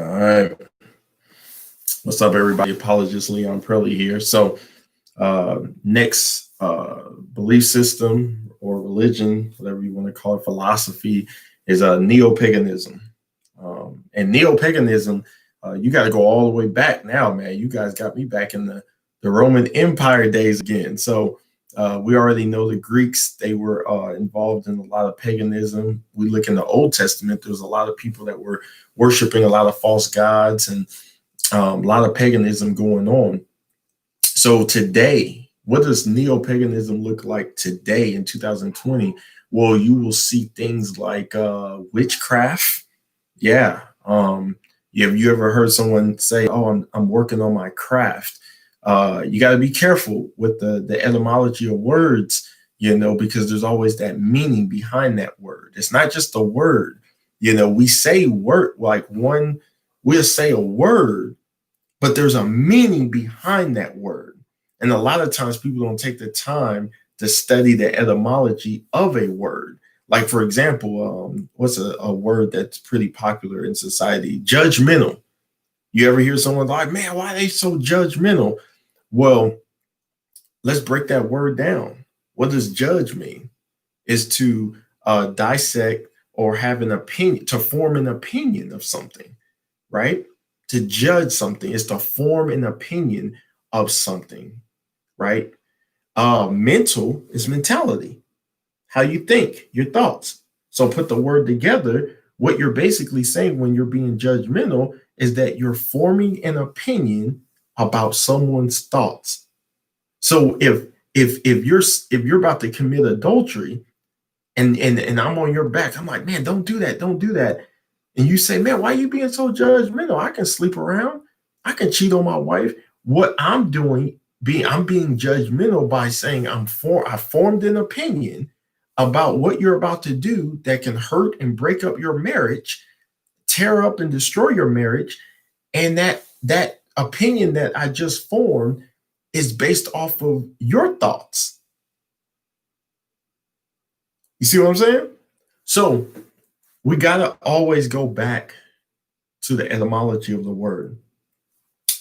All right. What's up, everybody? Apologist Leon Prelly here. So, next belief system or religion, whatever you want to call it, philosophy, is Neopaganism. And Neopaganism, you got to go all the way back now, man. You guys got me back in the Roman Empire days again. So, we already know the Greeks, they were involved in a lot of paganism. We look in the Old Testament, there's a lot of people that were worshiping a lot of false gods and a lot of paganism going on. So today, what does neo-paganism look like today in 2020? Well, you will see things like witchcraft. Yeah. Have you ever heard someone say, "Oh, I'm working on my craft"? You got to be careful with the etymology of words, because there's always that meaning behind that word. It's not just a word. We say word like we'll say a word, but there's a meaning behind that word. And a lot of times people don't take the time to study the etymology of a word. Like, for example, what's a word that's pretty popular in society? Judgmental. You ever hear someone like, "Man, why are they so judgmental?" Well, let's break that word down. What does judge mean? Is to dissect or have an opinion, to form an opinion of something, right? To judge something is to form an opinion of something, right? Mental is mentality, how you think, your thoughts. So put the word together. What you're basically saying when you're being judgmental is that you're forming an opinion about someone's thoughts. So if you're about to commit adultery and I'm on your back, I'm like, "Man, don't do that, don't do that." And you say, "Man, why are you being so judgmental? I can sleep around. I can cheat on my wife." What I'm doing, I'm being judgmental by saying I formed an opinion about what you're about to do that can hurt and break up your marriage, tear up and destroy your marriage. And that opinion that I just formed is based off of your thoughts. You see what I'm saying? So we got to always go back to the etymology of the word.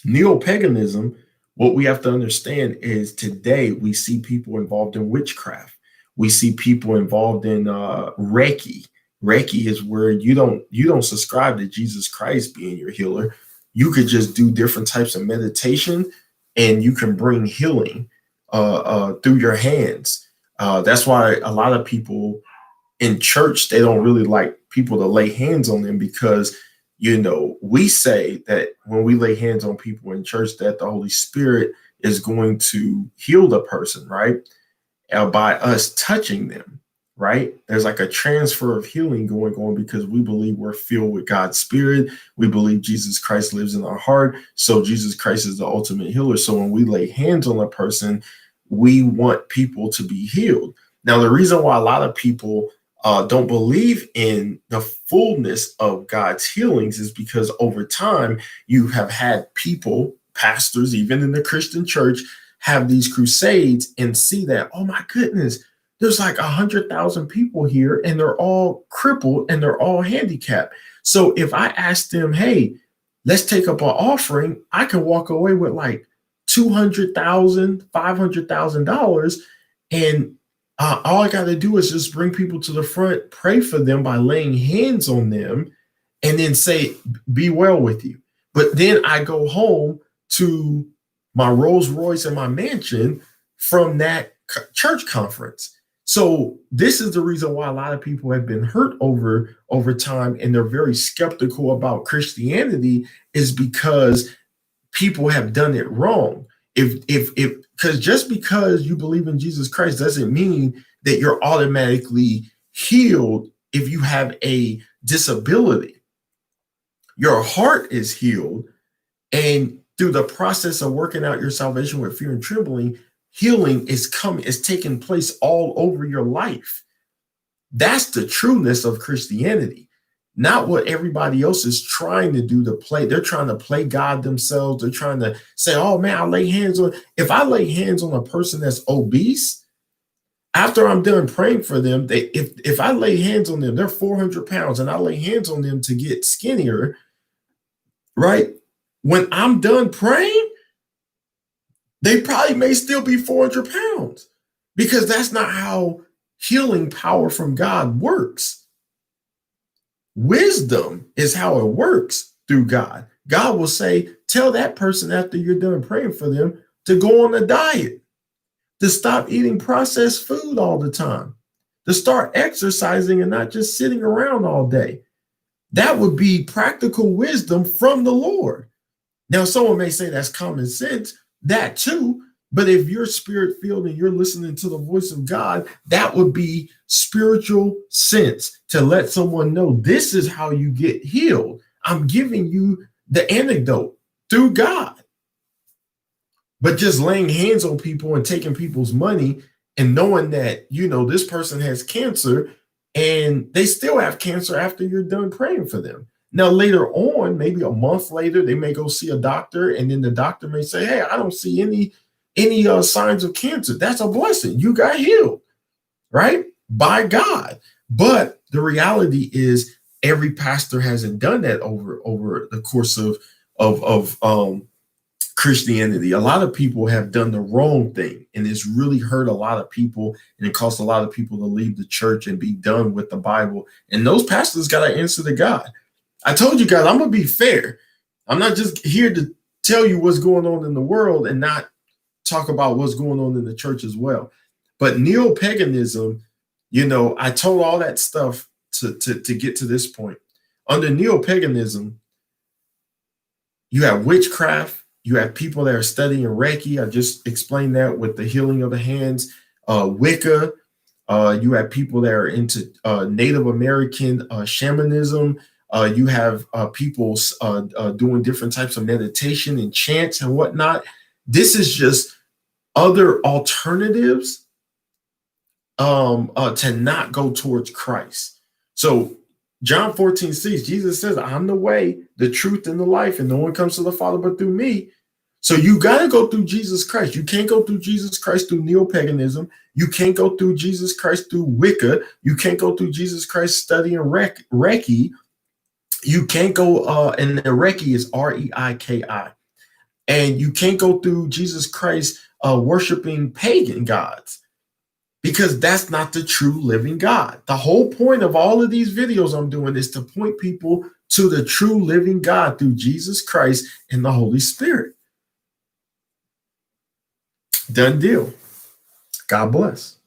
Neo-paganism, what we have to understand is today we see people involved in witchcraft. We see people involved in Reiki. Reiki is where you don't subscribe to Jesus Christ being your healer. You could just do different types of meditation and you can bring healing through your hands. That's why a lot of people in church, they don't really like people to lay hands on them because, we say that when we lay hands on people in church that the Holy Spirit is going to heal the person, right? By us touching them, right? There's like a transfer of healing going on because we believe we're filled with God's Spirit. We believe Jesus Christ lives in our heart. So Jesus Christ is the ultimate healer. So when we lay hands on a person, we want people to be healed. Now, the reason why a lot of people don't believe in the fullness of God's healings is because over time you have had people, pastors, even in the Christian church, have these crusades and see that, oh my goodness, there's like 100,000 people here and they're all crippled and they're all handicapped. So if I ask them, "Hey, let's take up an offering," I can walk away with like $200,000, $500,000, and all I got to do is just bring people to the front, pray for them by laying hands on them, and then say, "Be well with you." But then I go home to my Rolls Royce and my mansion from that church conference. So this is the reason why a lot of people have been hurt over time, and they're very skeptical about Christianity, is because people have done it wrong. Because just because you believe in Jesus Christ doesn't mean that you're automatically healed if you have a disability. Your heart is healed, and through the process of working out your salvation with fear and trembling, healing is taking place all over your life. That's the trueness of Christianity. Not what everybody else is trying to do to play. They're trying to play God themselves. They're trying to say, "Oh man, if I lay hands on a person that's obese, after I'm done praying for them, if I lay hands on them, they're 400 pounds and I lay hands on them to get skinnier, right? When I'm done praying, they probably may still be 400 pounds because that's not how healing power from God works. Wisdom is how it works through God. God will say, tell that person after you're done praying for them to go on a diet, to stop eating processed food all the time, to start exercising and not just sitting around all day. That would be practical wisdom from the Lord. Now, someone may say that's common sense, that too. But if you're spirit filled and you're listening to the voice of God, that would be spiritual sense to let someone know this is how you get healed. I'm giving you the antidote through God. But just laying hands on people and taking people's money and knowing that, this person has cancer and they still have cancer after you're done praying for them. Now, later on, maybe a month later, they may go see a doctor, and then the doctor may say, hey, I don't see any signs of cancer. That's a blessing. You got healed, right? By God. But the reality is every pastor hasn't done that over the course of Christianity. A lot of people have done the wrong thing, and it's really hurt a lot of people, and it caused a lot of people to leave the church and be done with the Bible. And those pastors got to answer to God. I told you guys, I'm going to be fair. I'm not just here to tell you what's going on in the world and not talk about what's going on in the church as well. But Neopaganism, I told all that stuff to get to this point. Under Neopaganism, you have witchcraft, you have people that are studying Reiki. I just explained that with the healing of the hands. Wicca, you have people that are into Native American shamanism. You have people doing different types of meditation and chants and whatnot. This is just other alternatives to not go towards Christ. So John 14:6, Jesus says, I'm the way, the truth, and the life, and no one comes to the Father but through me. So you got to go through Jesus Christ. You can't go through Jesus Christ through Neopaganism. You can't go through Jesus Christ through Wicca. You can't go through Jesus Christ studying Reiki. You can't go, and the Reiki is Reiki. And you can't go through Jesus Christ worshiping pagan gods, because that's not the true living God. The whole point of all of these videos I'm doing is to point people to the true living God through Jesus Christ and the Holy Spirit. Done deal. God bless.